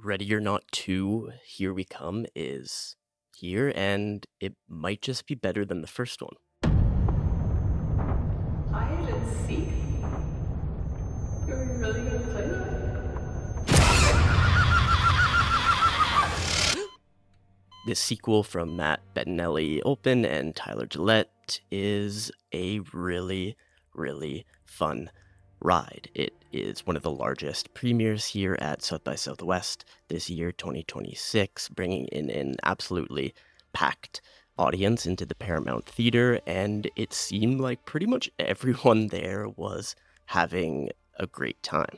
Ready or Not 2, Here We Come is here, and it might just be better than the first one. Hide and seek? You're really gonna play that? This sequel from Matt Bettinelli-Olpin and Tyler Gillett is a really, really fun ride. It is one of the largest premieres here at South by Southwest this year, 2026, bringing in an absolutely packed audience into the Paramount Theater, and it seemed like pretty much everyone there was having a great time.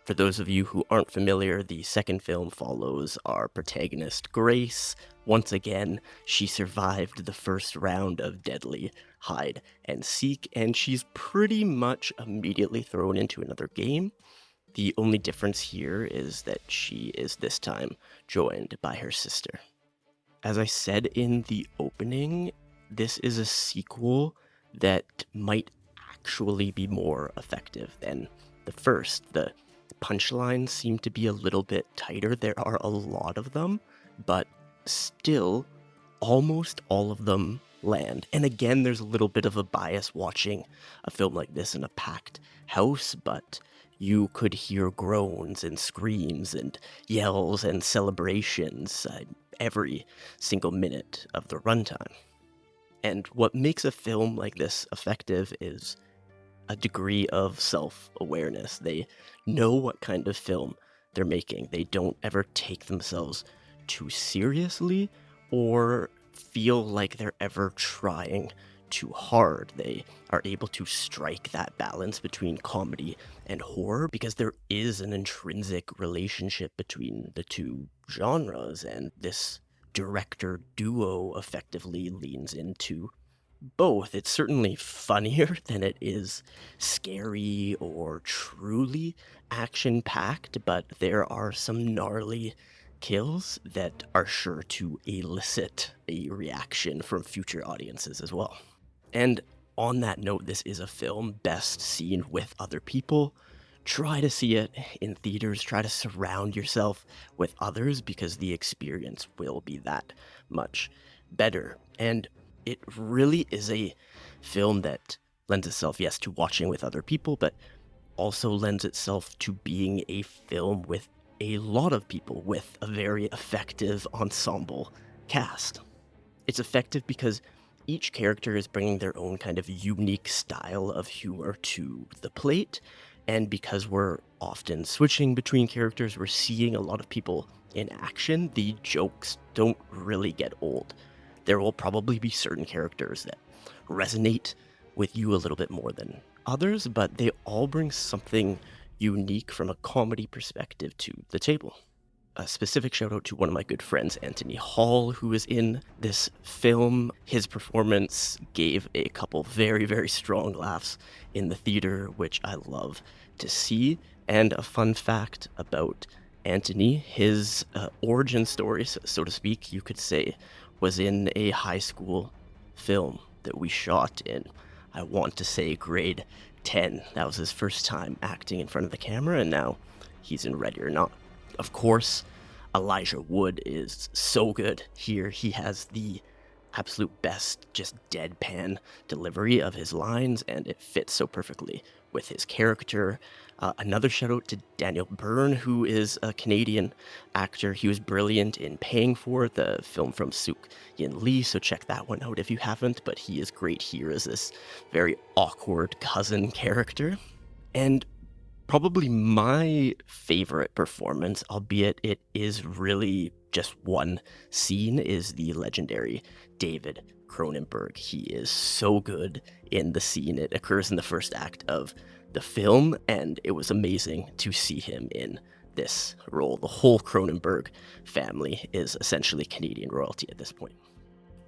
For those of you who aren't familiar, the second film follows our protagonist, Grace. Once again, she survived the first round of deadly hide and seek, and she's pretty much immediately thrown into another game. The only difference here is that she is this time joined by her sister. As I said in the opening, this is a sequel that might actually be more effective than the first. The punchlines seem to be a little bit tighter. There are a lot of them, but still, almost all of them land. And again, there's a little bit of a bias watching a film like this in a packed house, but you could hear groans and screams and yells and celebrations every single minute of the runtime. And what makes a film like this effective is a degree of self-awareness. They know what kind of film they're making. They don't ever take themselves too seriously or feel like they're ever trying too hard. They are able to strike that balance between comedy and horror because there is an intrinsic relationship between the two genres, and this director duo effectively leans into both. It's certainly funnier than it is scary or truly action-packed, but there are some gnarly kills that are sure to elicit a reaction from future audiences as well. And on that note, this is a film best seen with other people. Try to see it in theaters, try to surround yourself with others because the experience will be that much better. And it really is a film that lends itself, yes, to watching with other people, but also lends itself to being a film with a lot of people with a very effective ensemble cast. It's effective because each character is bringing their own kind of unique style of humor to the plate, and because we're often switching between characters, we're seeing a lot of people in action, the jokes don't really get old. There will probably be certain characters that resonate with you a little bit more than others, but they all bring something unique from a comedy perspective to the table. A specific shout out to one of my good friends, Anthony Hall, who is in this film. His performance gave a couple very, very strong laughs in the theater, which I love to see. And a fun fact about Anthony, his origin story, so to speak, you could say, was in a high school film that we shot in, I want to say, grade 10. That was his first time acting in front of the camera, and now he's in Ready or Not. Of course, Elijah Wood is so good here. He has the absolute best, just deadpan delivery of his lines, and it fits so perfectly with his character. Another shout out to Daniel Byrne, who is a Canadian actor. He was brilliant in Paying For, the film from Suk Yin Lee, so check that one out if you haven't, but he is great here as this very awkward cousin character. And probably my favorite performance, albeit it is really just one scene, is the legendary David Cronenberg. He is so good in the scene. It occurs in the first act of the film, and it was amazing to see him in this role. The whole Cronenberg family is essentially Canadian royalty at this point.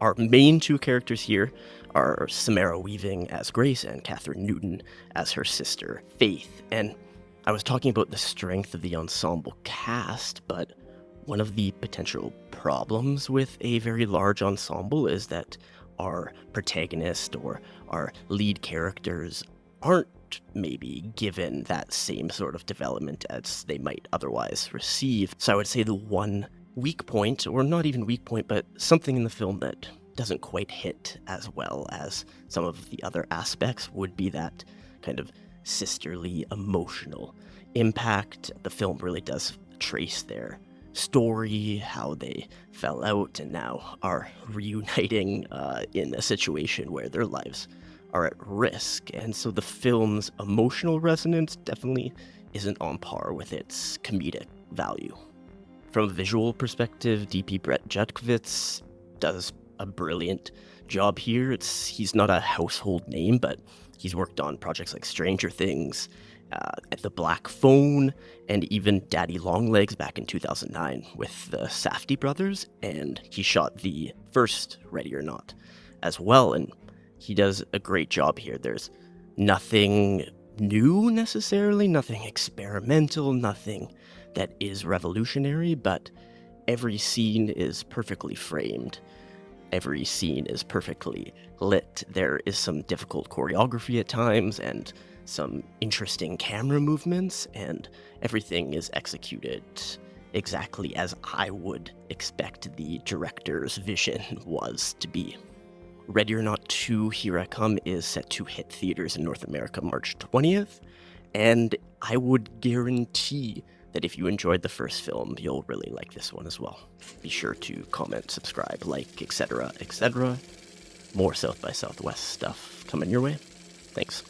Our main two characters here are Samara Weaving as Grace and Kathryn Newton as her sister, Faith. And I was talking about the strength of the ensemble cast, but one of the potential problems with a very large ensemble is that our protagonist or our lead characters aren't not maybe given that same sort of development as they might otherwise receive. So I would say the one weak point, or not even weak point, but something in the film that doesn't quite hit as well as some of the other aspects would be that kind of sisterly emotional impact. The film really does trace their story, how they fell out and now are reuniting in a situation where their lives are at risk. And so the film's emotional resonance definitely isn't on par with its comedic value. From a visual perspective, DP Brett Jutkovich does a brilliant job here. He's not a household name, but he's worked on projects like Stranger Things, The Black Phone, and even Daddy Longlegs back in 2009 with the Safdie brothers, and he shot the first Ready or Not as well, and he does a great job here. There's nothing new necessarily, nothing experimental, nothing that is revolutionary, but every scene is perfectly framed. Every scene is perfectly lit. There is some difficult choreography at times and some interesting camera movements, and everything is executed exactly as I would expect the director's vision was to be. Ready or Not 2 Here I Come is set to hit theaters in North America March 20th, and I would guarantee that if you enjoyed the first film, you'll really like this one as well. Be sure to comment, subscribe, like, etc., etc. More South by Southwest stuff coming your way. Thanks.